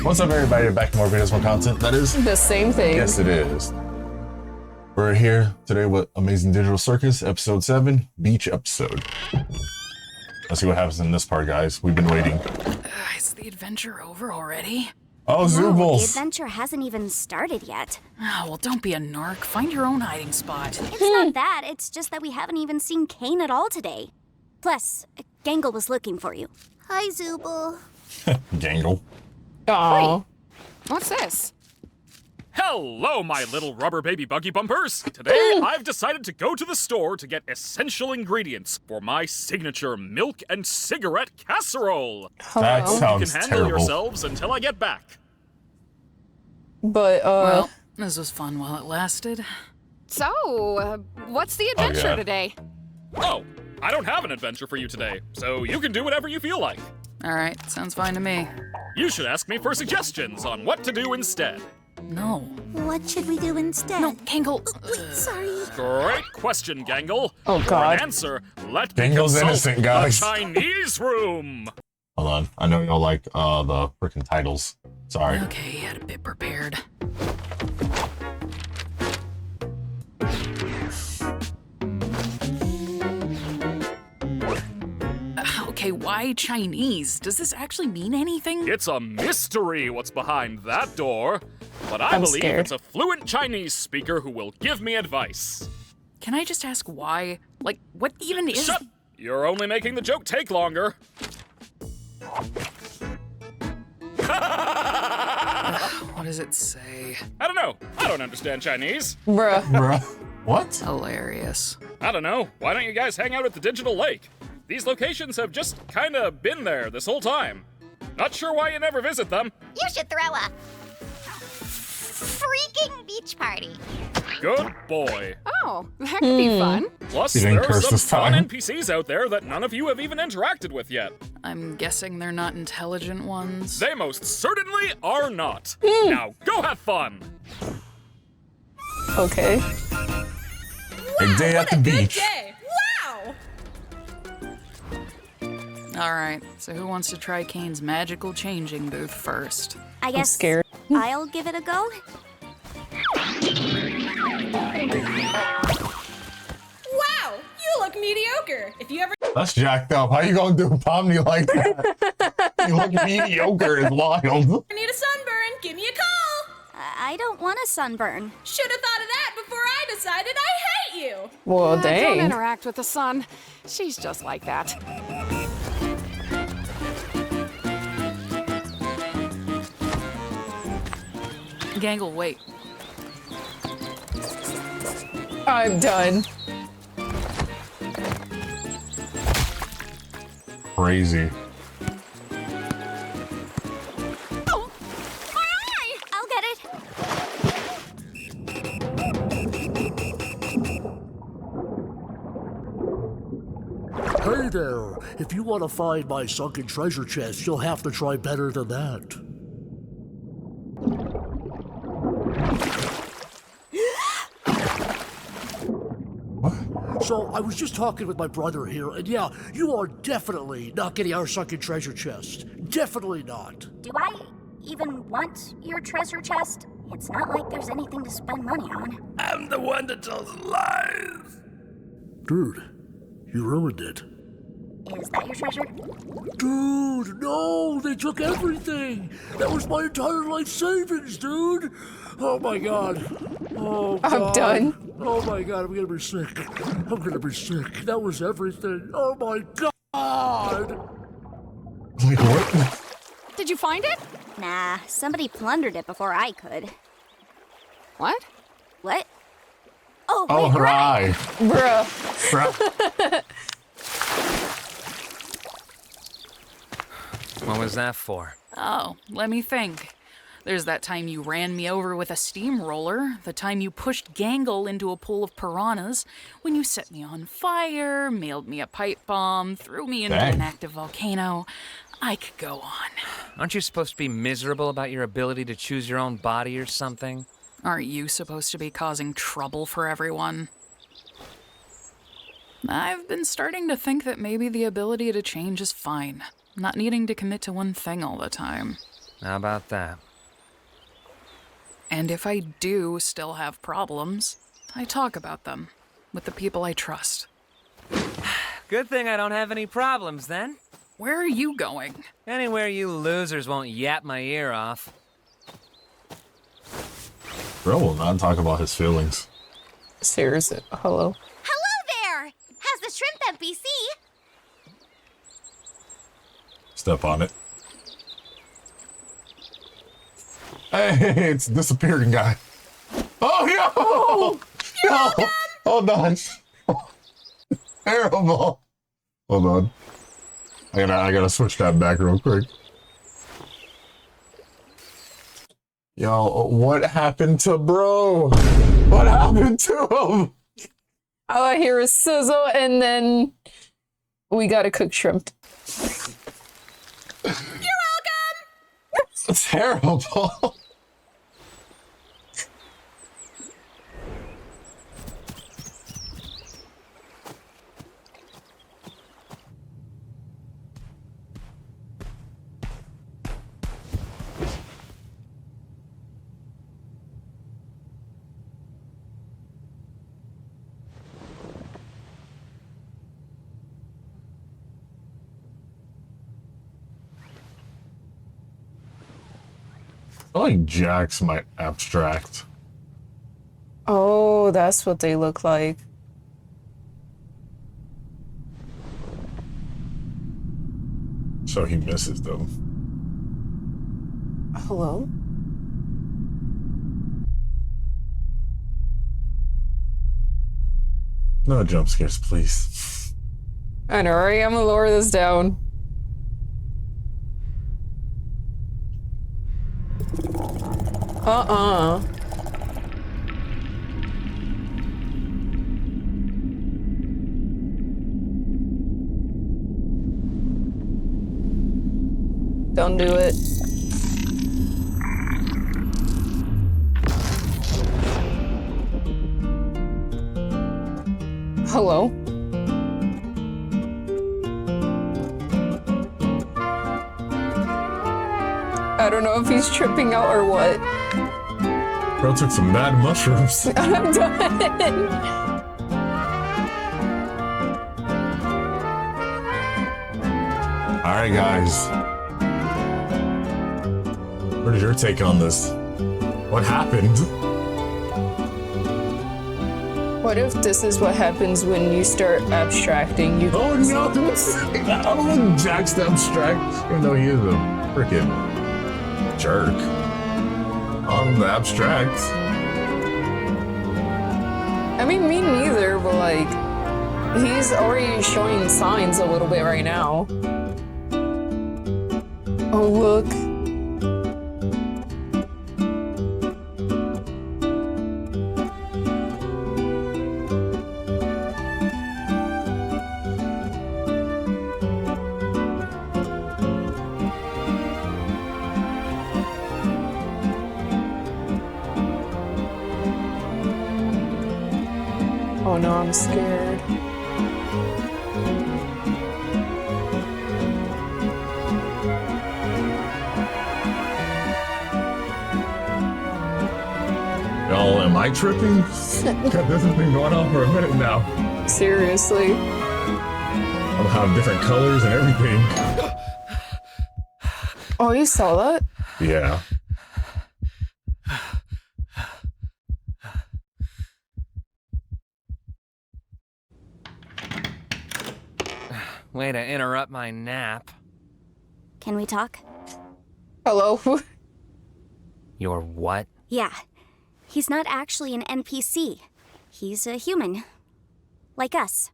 What's up, everybody? Back to more videos, more content. That is the same thing. Yes, it is. We're here today with Amazing Digital Circus, episode 7, beach episode. Let's see what happens in this part, guys. We've been waiting. Is the adventure over already? Oh, No, the Zoobles! adventure hasn't even started yet. Oh, well, don't be a narc. Find your own hiding spot. It's not that, it's just that we haven't even seen Kane at all today. Plus, Gangle was looking for you. Hi, Zooble. Gangle. Oh, What's this? Hello, my little rubber baby buggy bumpers! Today, I've decided to go to the store to get essential ingredients for my signature milk and cigarette casserole. That You sounds can handle terrible. yourselves until I get back. but Well, this was fun while it lasted. So, what's the adventure God. today? Oh, I don't have an adventure for you today, so you can do whatever you feel like. All right, sounds fine to me. You should ask me for suggestions on what to do instead. No. What should we do instead? No, Gangle. Sorry. Great question, Gangle. Oh, For God. an answer, let me Gangle's consult innocent, guys. the Chinese room. Hold on. I know y'all like the freaking titles. Sorry. Okay, he had a bit prepared. Okay, why Chinese? Does this actually mean anything? It's a mystery what's behind that door, but I I'm believe scared. it's a fluent Chinese speaker who will give me advice. Can I just ask why? Like, what even is... Shut! You're only making the joke take longer. What does it say? I don't know. I don't understand Chinese. bruh. Bruh. What? Hilarious. I don't know. Why don't you guys hang out at the digital lake? These locations have just kinda been there this whole time. Not sure why you never visit them. You should throw a freaking beach party. Good boy. Oh, that could be fun. Plus, You didn't there are curse some this fun time. NPCs out there that none of you have even interacted with yet. I'm guessing they're not intelligent ones. They most certainly are not. Now, go have fun. Okay. A day at the beach. Wow! All right, so who wants to try Kane's magical changing booth first? I guess scared. I'll give it a go. Wow! You look mediocre. If you ever That's jacked up. How you gonna do Pomni like that? You look mediocre is wild. need a sunburn, give me a call. I don't want a sunburn. Should have thought of that before I decided I hate you. Well, Don't dang. interact with the sun. She's just like that. Gangle, wait. I'm done. Crazy. I'll get it. Hey there! If you want to find my sunken treasure chest, you'll have to try better than that. So, I was just talking with my brother here, and yeah, you are definitely not getting our sunken treasure chest. Definitely not. Do I even want your treasure chest? It's not like there's anything to spend money on. I'm the one that tells lies! Dude, you ruined it. Is that your treasure? Dude, no! They took everything! That was my entire life savings, dude! Oh my god. Oh god. I'm done. Oh my god, I'm gonna be sick. I'm gonna be sick. That was everything. Oh my god! Like what? Did you find it? Nah, somebody plundered it before I could. What? What? Oh, Oh, wait, her eye. Bruh. Bruh. What was that for? Oh, let me think. There's that time you ran me over with a steamroller, the time you pushed Gangle into a pool of piranhas, when you set me on fire, mailed me a pipe bomb, threw me into Dang. an active volcano. I could go on. Aren't you supposed to be miserable about your ability to choose your own body or something? Aren't you supposed to be causing trouble for everyone? I've been starting to think that maybe the ability to change is fine. Not needing to commit to one thing all the time. How about that? And if I do still have problems, I talk about them with the people I trust. Good thing I don't have any problems then. Where are you going? Anywhere you losers won't yap my ear off. Bro will not talk about his feelings. Seriously. Hello. Hello there! How's the shrimp NPC? Step on it. Hey, it's a disappearing guy. Oh, yo! Yo! Hold on. Terrible. Hold on. I gotta switch that back real quick. Yo, what happened to bro? What happened to him? All I hear is sizzle, and then we gotta cook shrimp. You're welcome! Terrible. I feel like Jax might abstract. Oh, that's what they look like. So he misses them. Hello? No jump scares, please. I know, right? I'm gonna lower this down. Don't do it. Hello? I don't know if he's tripping out or what. Bro took some bad mushrooms. I'm done. All right, guys. What is your take on this? What happened? What if this is what happens when you start abstracting? You Oh no! I don't want Jax to abstract, even though he is a freaking jerk. On the abstract. I mean, me neither, but like, he's already showing signs a little bit right now. Oh, look. Oh no, I'm scared. Y'all, am I tripping? This has been going on for a minute now. Seriously. I'll have different colors and everything. Oh, you saw that? Yeah. Way to interrupt my nap. Can we talk? Hello? Your what? Yeah. He's not actually an NPC. He's a human. Like us.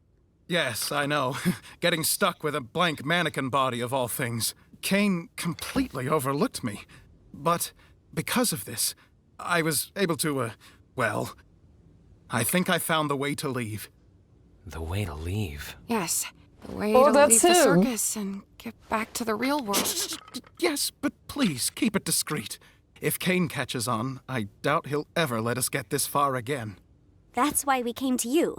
Yes, I know. Getting stuck with a blank mannequin body of all things. Caine completely overlooked me. But because of this, I was able to, well, I think I found the way to leave. The way to leave? Yes, the way Oh, to that's leave the him. circus and get back to the real world. Yes, but please, keep it discreet. If Kane catches on, I doubt he'll ever let us get this far again. That's why we came to you.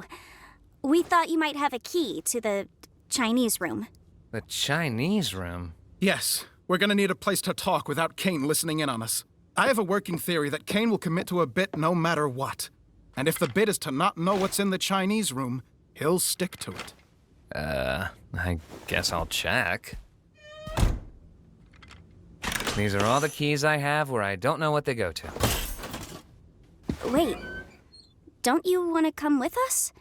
We thought you might have a key to the Chinese room. The Chinese room? Yes, we're gonna need a place to talk without Caine listening in on us. I have a working theory that Caine will commit to a bit no matter what. And if the bit is to not know what's in the Chinese room, he'll stick to it. I guess I'll check. These are all the keys I have where I don't know what they go to. Wait, don't you want to come with us?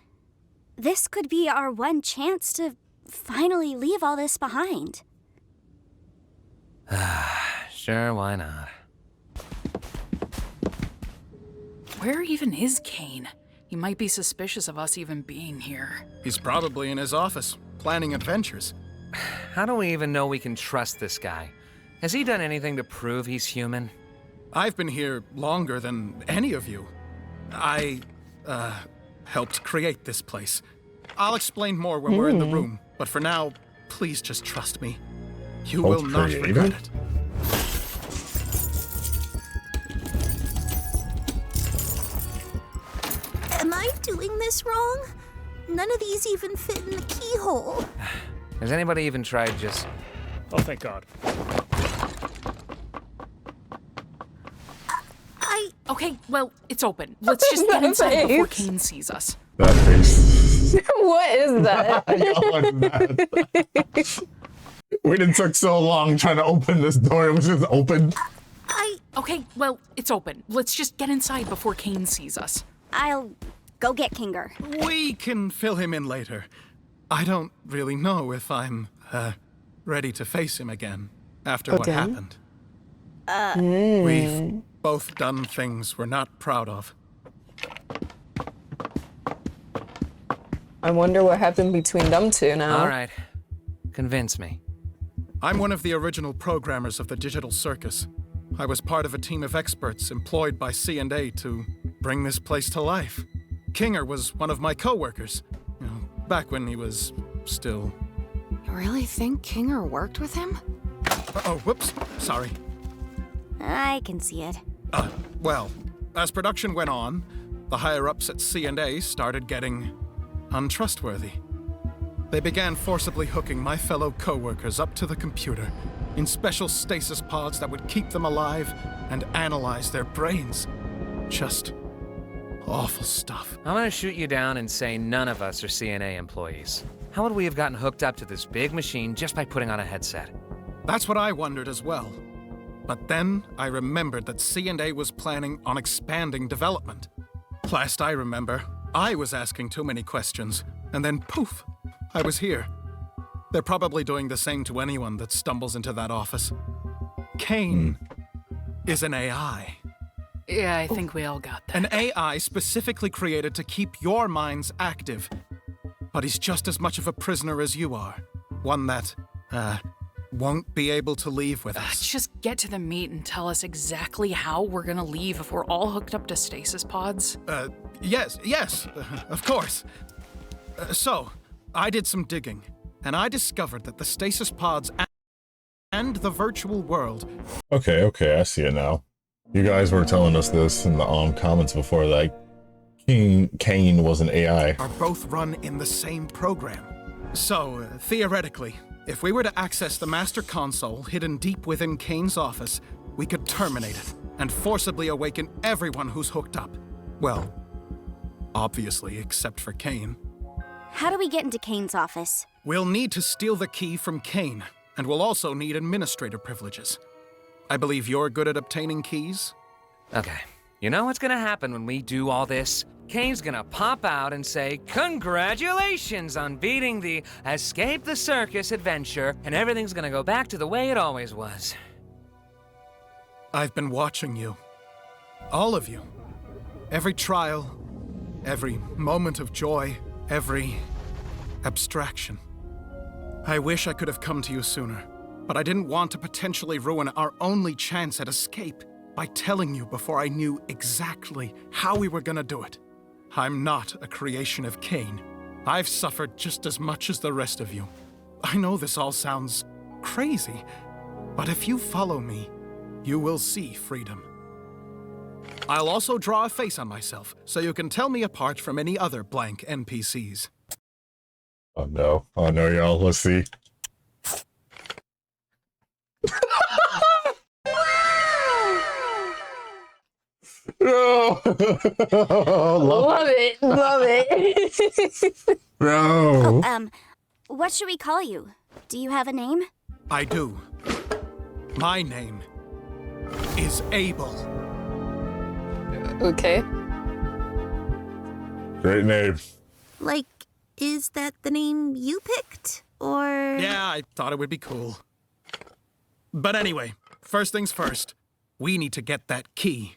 This could be our one chance to finally leave all this behind. Sure, why not? Where even is Kane? He might be suspicious of us even being here. He's probably in his office, planning adventures. How do we even know we can trust this guy? Has he done anything to prove he's human? I've been here longer than any of you. I, helped create this place. I'll explain more when we're in the room, but for now, please just trust me. You will not regret it. Am I doing this wrong? None of these even fit in the keyhole. Has anybody even tried just... Oh, thank God. Okay, well, it's open. Let's just get inside before Kane sees us. That face. What is that? We done took so long trying to open this door. It was just open. Okay, well, it's open. Let's just get inside before Kane sees us. I'll go get Kinger. We can fill him in later. I don't really know if I'm, ready to face him again after what happened. We've both done things we're not proud of. I wonder what happened between them two now. All right. Convince me. I'm one of the original programmers of the Digital Circus. I was part of a team of experts employed by C&A to bring this place to life. Kinger was one of my co-workers, back when he was still... You really think Kinger worked with him? Oh, whoops, sorry. I can see it. Well, as production went on, the higher-ups at C&A started getting untrustworthy. They began forcibly hooking my fellow co-workers up to the computer in special stasis pods that would keep them alive and analyze their brains. Just awful stuff. I'm gonna shoot you down and say none of us are CNA employees. How would we have gotten hooked up to this big machine just by putting on a headset? That's what I wondered as well. But then I remembered that C&A was planning on expanding development. Last I remember, I was asking too many questions, and then poof, I was here. They're probably doing the same to anyone that stumbles into that office. Kane is an AI. Yeah, I think we all got that. An AI specifically created to keep your minds active. But he's just as much of a prisoner as you are. One that, won't be able to leave with us. Just get to the meat and tell us exactly how we're gonna leave if we're all hooked up to stasis pods. Yes, of course. So, I did some digging, and I discovered that the stasis pods and the virtual world... Okay, I see it now. You guys were telling us this in the comments before, that Kane was an AI. ...are both run in the same program. So, theoretically, if we were to access the master console hidden deep within Kane's office, we could terminate it and forcibly awaken everyone who's hooked up. Well, obviously, except for Kane. How do we get into Kane's office? We'll need to steal the key from Kane, and we'll also need administrator privileges. I believe you're good at obtaining keys? Okay. You know what's gonna happen when we do all this? Kane's gonna pop out and say, "Congratulations on beating the Escape the Circus adventure," and everything's gonna go back to the way it always was. I've been watching you. All of you. Every trial, every moment of joy, every abstraction. I wish I could have come to you sooner, but I didn't want to potentially ruin our only chance at escape by telling you before I knew exactly how we were gonna do it. I'm not a creation of Kane. I've suffered just as much as the rest of you. I know this all sounds crazy, but if you follow me, you will see freedom. I'll also draw a face on myself, so you can tell me apart from any other blank NPCs. Oh no, y'all, let's see. No. Love it. Love it. Bro. What should we call you? Do you have a name? I do. My name is Abel. Okay. Great name. Like, is that the name you picked? Or... Yeah, I thought it would be cool. But anyway, first things first. We need to get that key.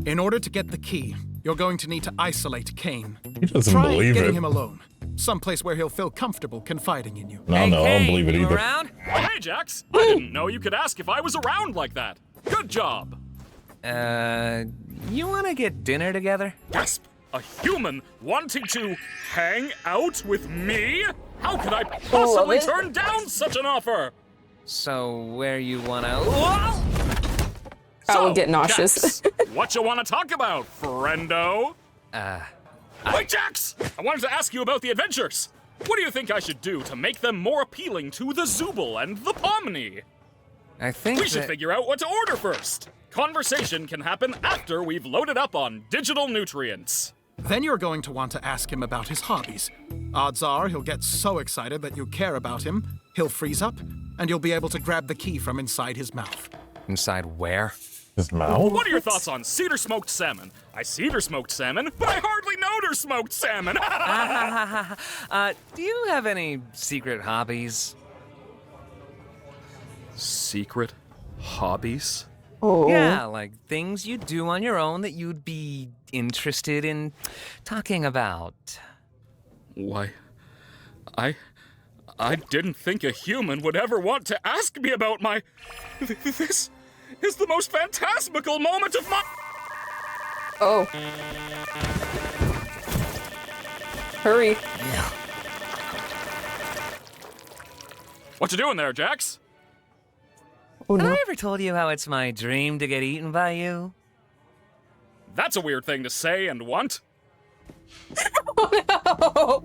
In order to get the key, you're going to need to isolate Kane. He doesn't Try believe getting it. him alone. Someplace where he'll feel comfortable confiding in you. No, Hey, no, I don't Kane, believe it you either. around? Oh, hey, Jax. I didn't know you could ask if I was around like that. Good job. You wanna get dinner together? Gasp! A human wanting to hang out with me? How could I possibly turn down such an offer? So, where you wanna... I will get nauseous. Jax, what you want to talk about, friendo? Wait, Jax! I wanted to ask you about the adventures. What do you think I should do to make them more appealing to the Zooble and the Pomni? I think We should figure out what to order first. Conversation can happen after we've loaded up on digital nutrients. Then you're going to want to ask him about his hobbies. Odds are he'll get so excited that you care about him, he'll freeze up, and you'll be able to grab the key from inside his mouth. Inside where? His mouth? What are your thoughts on cedar smoked salmon? I cedar smoked salmon, but I hardly know der smoked salmon. Do you have any secret hobbies? Secret hobbies? Oh. Yeah, like things you do on your own that you'd be interested in talking about. Why, I didn't think a human would ever want to ask me about my... This is the most phantasmical moment of my... Oh. Hurry. What you doing there, Jax? Oh, Have no. I ever told you how it's my dream to get eaten by you? That's a weird thing to say and want. Oh, no.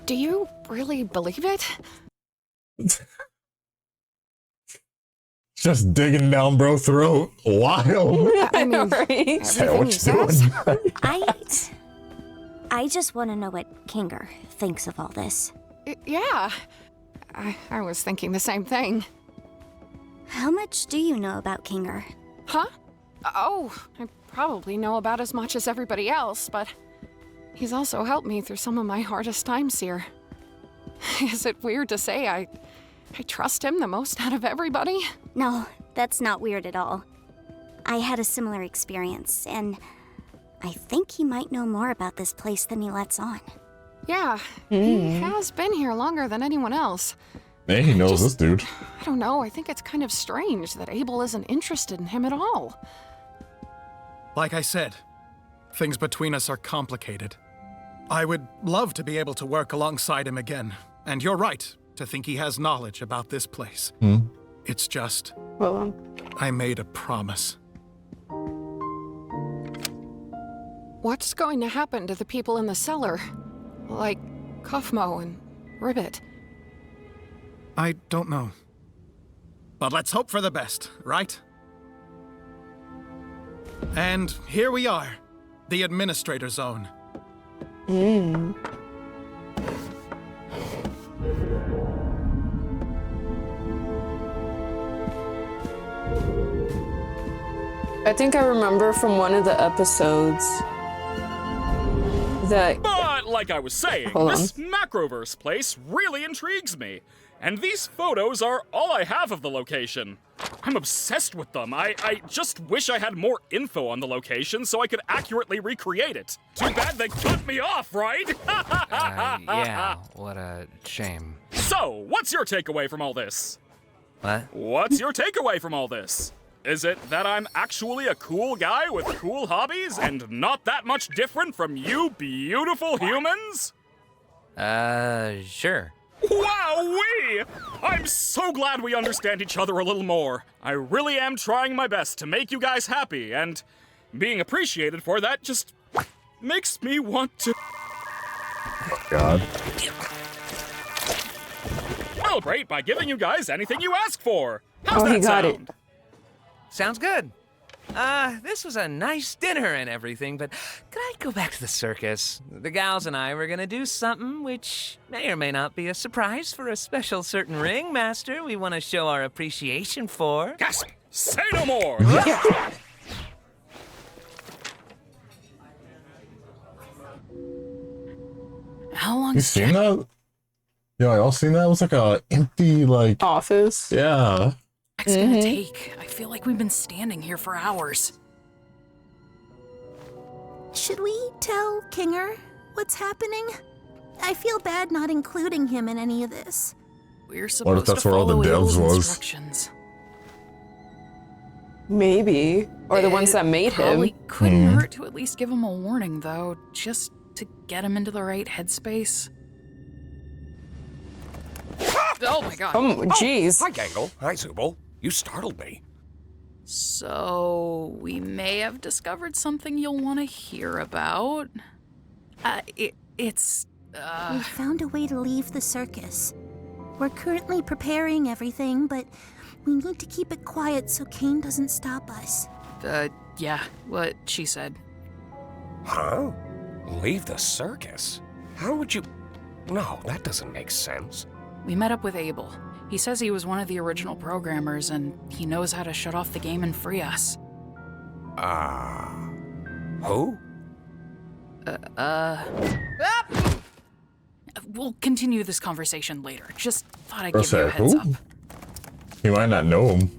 Do you really believe it? Just digging down bro throat. Wild. I mean, Right. Say, everything what he you says. doing? I just want to know what Kinger thinks of all this. Yeah. I was thinking the same thing. How much do you know about Kinger? Huh? Oh, I probably know about as much as everybody else, but he's also helped me through some of my hardest times here. Is it weird to say I trust him the most out of everybody? No, that's not weird at all. I had a similar experience, and I think he might know more about this place than he lets on. Yeah, he has been here longer than anyone else. Hey, he knows this dude. I don't know, I think it's kind of strange that Abel isn't interested in him at all. Like I said, things between us are complicated. I would love to be able to work alongside him again, and you're right to think he has knowledge about this place. It's just, Well, I made a promise. What's going to happen to the people in the cellar? Like Kofmo and Ribbit. I don't know. But let's hope for the best, right? And here we are, the Administrator Zone. I think I remember from one of the episodes that... But like I was saying, Hold this Macroverse place really intrigues me. And these photos are all I have of the location. I'm obsessed with them. I just wish I had more info on the location so I could accurately recreate it. Too bad they cut me off, right? Yeah, what a shame. So, what's your takeaway from all this? What? What's your takeaway from all this? Is it that I'm actually a cool guy with cool hobbies and not that much different from you beautiful humans? Sure. Wowee! I'm so glad we understand each other a little more. I really am trying my best to make you guys happy, and being appreciated for that just makes me want to... God. celebrate by giving you guys anything you ask for. How's Oh, that he got it. sound? Sounds good. This was a nice dinner and everything, but could I go back to the circus? The gals and I were gonna do something which may or may not be a surprise for a special certain ringmaster we want to show our appreciation for. Gasp! Say no more! How long? You seen that? Yeah, y'all seen that? It was like a empty, like, Office. yeah. It's gonna take? I feel like we've been standing here for hours. Should we tell Kinger what's happening? I feel bad not including him in any of this. We're supposed that's to where all the follow Abel's devs was? instructions. Maybe. Or the ones that made Probably him. couldn't hurt to at least give him a warning, though, just to get him into the right headspace. Oh my god. Oh, jeez. Hi, Gangle. Hi, Zubal. You startled me. So, we may have discovered something you'll want to hear about. It's We found a way to leave the circus. We're currently preparing everything, but we need to keep it quiet so Kane doesn't stop us. Yeah, what she said. Huh? Leave the circus? How would you... No, that doesn't make sense. We met up with Abel. He says he was one of the original programmers, and he knows how to shut off the game and free us. Who? We'll continue this conversation later. Just thought I'd Bro give you a said, heads who? up. You might not know him.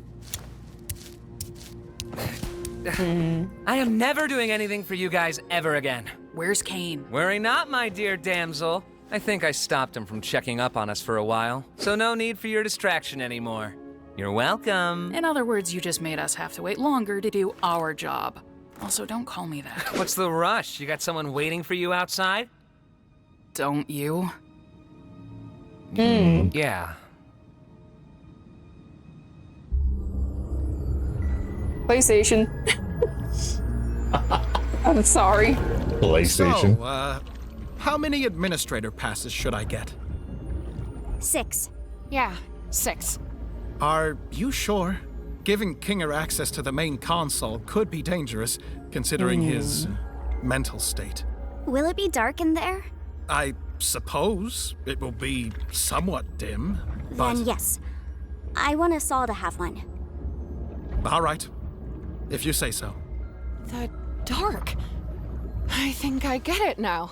I am never doing anything for you guys ever again. Where's Kane? Worry not, my dear damsel. I think I stopped him from checking up on us for a while, so no need for your distraction anymore. You're welcome. In other words, you just made us have to wait longer to do our job. Also, don't call me that. What's the rush? You got someone waiting for you outside? Don't you? Yeah. PlayStation. I'm sorry. PlayStation. So, how many administrator passes should I get? 6. Yeah, 6. Are you sure? Giving Kinger access to the main console could be dangerous, considering his mental state. Will it be dark in there? I suppose it will be somewhat dim, but... Then yes. I want us all to have one. All right, if you say so. The dark. I think I get it now.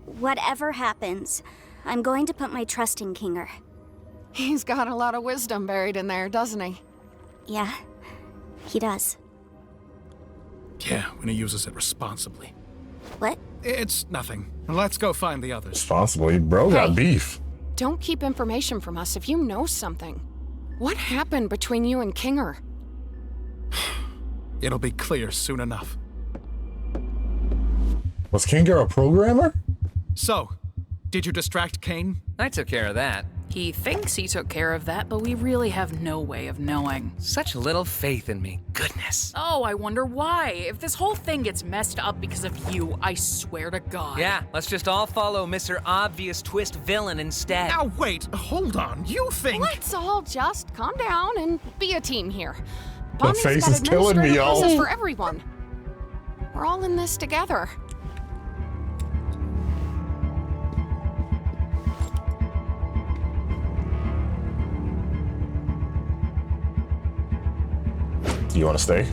Whatever happens, I'm going to put my trust in Kinger. He's got a lot of wisdom buried in there, doesn't he? Yeah, he does. Yeah, when he uses it responsibly. What? It's nothing. Let's go find the others. Responsibly, bro got Hey. beef. Don't keep information from us if you know something. What happened between you and Kinger? It'll be clear soon enough. Was Kinger a programmer? So, did you distract Kane? I took care of that. He thinks he took care of that, but we really have no way of knowing. Such little faith in me. Goodness. Oh, I wonder why. If this whole thing gets messed up because of you, I swear to God. Yeah, let's just all follow Mr. Obvious Twist Villain instead. Now wait, hold on. You think... Let's all just calm down and be a team here. The Pomni's face got is killing me, administrative y'all. passes for everyone. We're all in this together. You want to stay?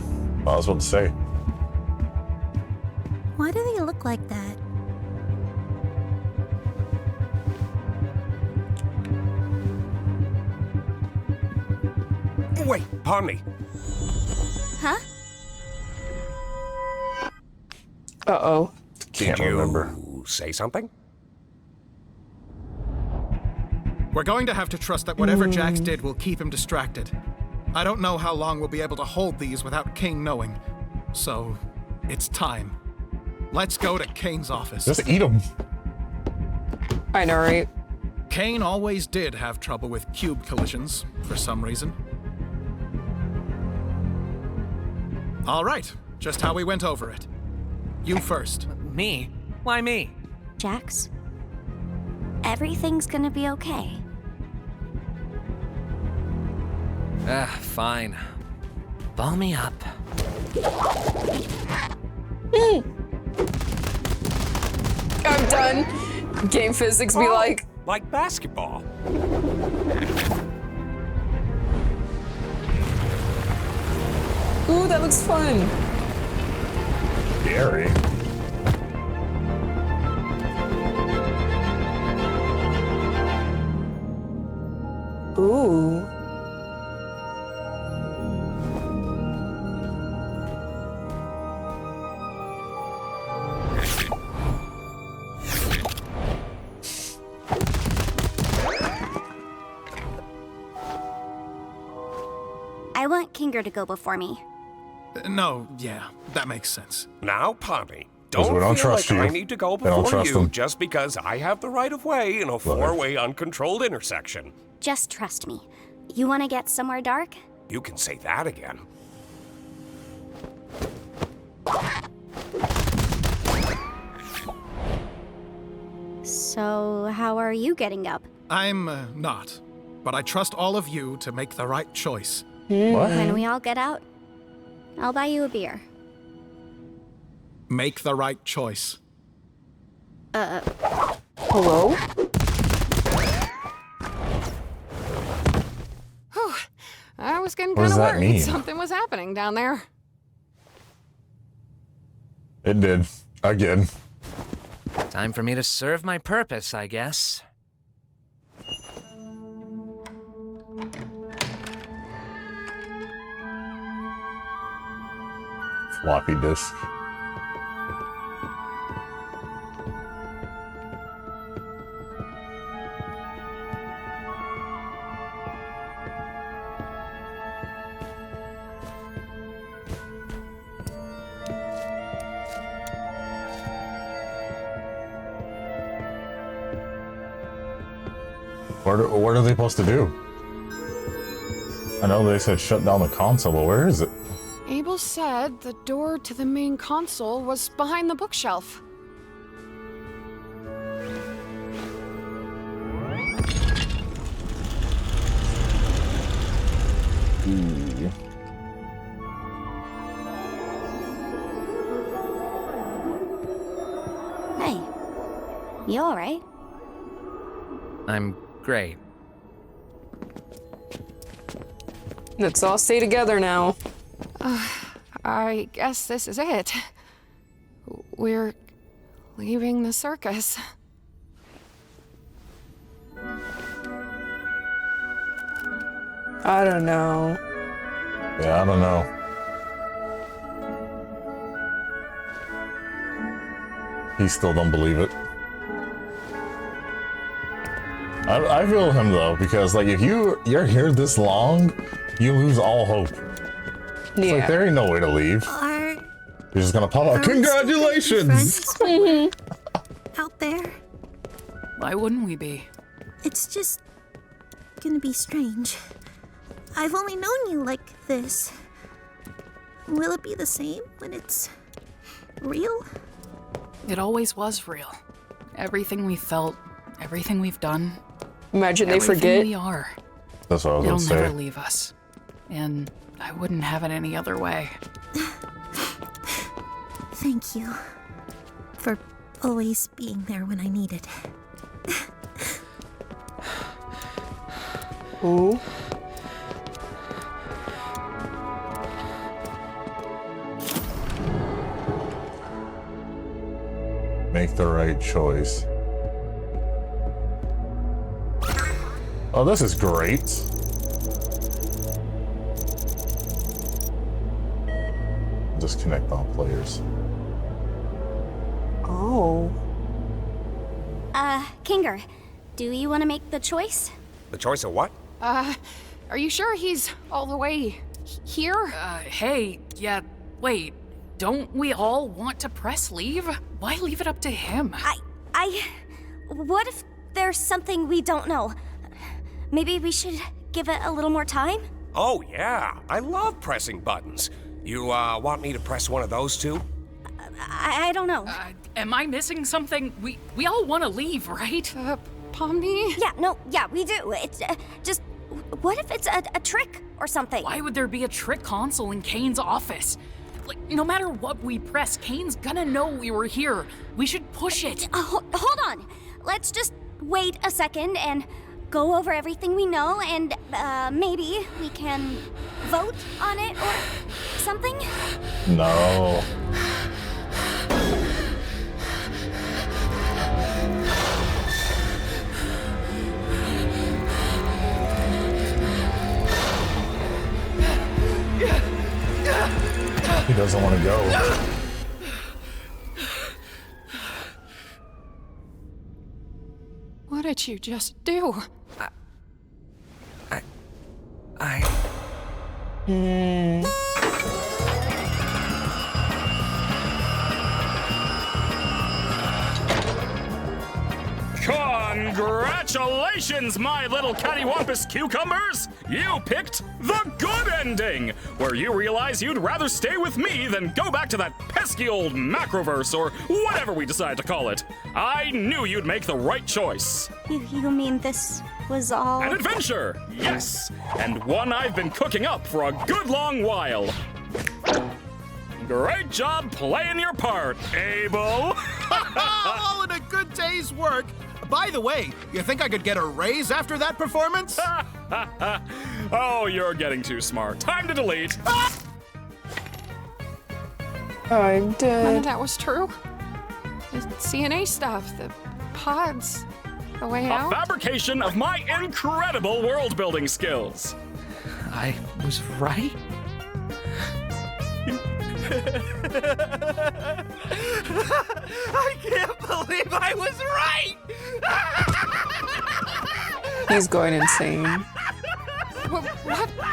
I was about to say. Why do they look like that? Wait, Pomni. Huh? Uh-oh. Can't Did you remember. say something? We're going to have to trust that whatever Jax did will keep him distracted. I don't know how long we'll be able to hold these without Kane knowing. So, it's time. Let's go to Kane's office. Just eat them. I know, right? Kane always did have trouble with cube collisions, for some reason. All right, just how we went over it. You first. Me? Why me? Jax? Everything's gonna be okay. Fine. Ball me up. I'm done. Game physics be like. Like basketball. Ooh, that looks fun. Scary. Ooh. I want Kinger to go before me. No, yeah, that makes sense. Now, Pomni, Because don't we don't feel trust like you. I need to go We don't before trust you them. just because I have the right of way in a four-way uncontrolled intersection. Just trust me. You want to get somewhere dark? You can say that again. So, how are you getting up? I'm not, but I trust all of you to make the right choice. When we all get out, I'll buy you a beer. Make the right choice. Hello? Whew. I was getting What does kind of that worried mean? something was happening down there. It did. Again. Time for me to serve my purpose, I guess. Floppy disk. What are they supposed to do? I know they said shut down the console, but where is it? Abel said the door to the main console was behind the bookshelf. Hey, you alright? I'm great. Let's all stay together now. I guess this is it. We're leaving the circus. I don't know. Yeah, I don't know. He still don't believe it. I feel him though, because like if you're here this long, you lose all hope. It's like there ain't no way to leave. Are You're just gonna pop out. Congratulations! out there? Why wouldn't we be? It's just gonna be strange. I've only known you like this. Will it be the same when it's real? It always was real. Everything we felt, everything we've done. Imagine they everything forget. we are. That's what I was It'll gonna say. never leave us. And I wouldn't have it any other way. Thank you for always being there when I need it. Ooh. Make the right choice. Oh, this is great. Disconnect all players. Oh. Kinger, do you want to make the choice? The choice of what? Are you sure he's all the way here? Hey, yeah, wait. Don't we all want to press leave? Why leave it up to him? What if there's something we don't know? Maybe we should give it a little more time? Oh, yeah. I love pressing buttons. You, want me to press one of those too? I don't know. Am I missing something? We all want to leave, right? Pomni? Yeah, we do. It's just, what if it's a trick or something? Why would there be a trick console in Kane's office? Like, no matter what we press, Kane's gonna know we were here. We should push it. Hold on. Let's just wait a second and go over everything we know, and maybe we can vote on it or something? No. He doesn't want to go. What did you just do? Congratulations, my little cattywampus cucumbers! You picked the good ending, where you realize you'd rather stay with me than go back to that pesky old macroverse or whatever we decide to call it. I knew you'd make the right choice. You mean this was all... An adventure, yes, and one I've been cooking up for a good long while. Great job playing your part, Abel. All in a good day's work. By the way, you think I could get a raise after that performance? Oh, you're getting too smart. Time to delete. None of that was true. The CNA stuff, the pods, the way out. A fabrication of my incredible world-building skills. I was right? I can't believe I was right! He's going insane. What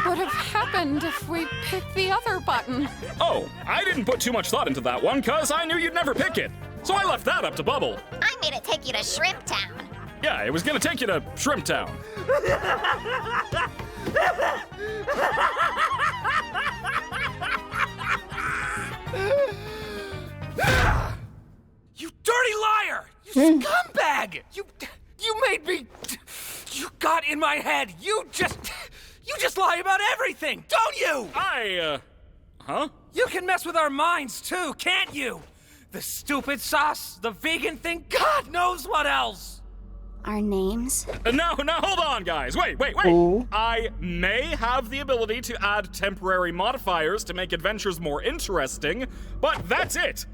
would have happened if we picked the other button? Oh, I didn't put too much thought into that one, cause I knew you'd never pick it. So I left that up to Bubble. I made it take you to Shrimp Town. Yeah, it was gonna take you to Shrimp Town. You dirty liar! You scumbag! You made me... You got in my head! You just lie about everything, don't you? Huh? You can mess with our minds too, can't you? The stupid sauce, the vegan thing, God knows what else! Our names? No, hold on, guys. Wait. Ooh. I may have the ability to add temporary modifiers to make adventures more interesting, but that's it.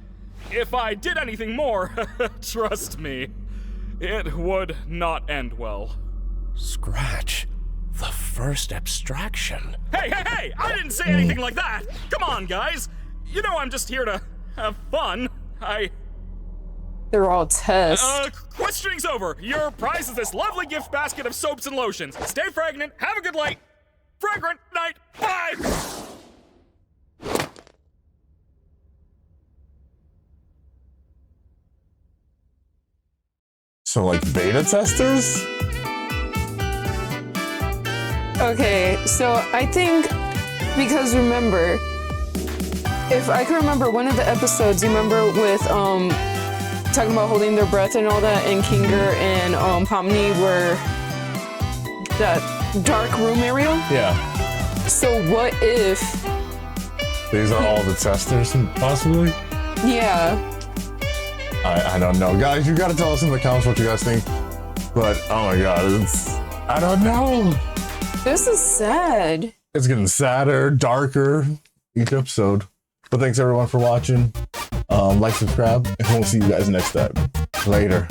If I did anything more, trust me, it would not end well. Scratch. The first abstraction. Hey! I didn't say anything like that! Come on, guys! You know I'm just here to have fun. They're all tests. Questioning's over. Your prize is this lovely gift basket of soaps and lotions. Stay fragrant, have a good night. Fragrant night, bye! So, like, beta testers? Okay, so I think, because remember, if I can remember one of the episodes, you remember with, talking about holding their breath and all that, and Kinger and Pomni were that dark room area? Yeah. So what if... These are all the testers, possibly? Yeah. I don't know. Guys, you gotta tell us in the comments what you guys think. But, oh my god, I don't know. This is sad. It's getting sadder, darker each episode. But thanks everyone for watching. Like, subscribe, and we'll see you guys next time. Later.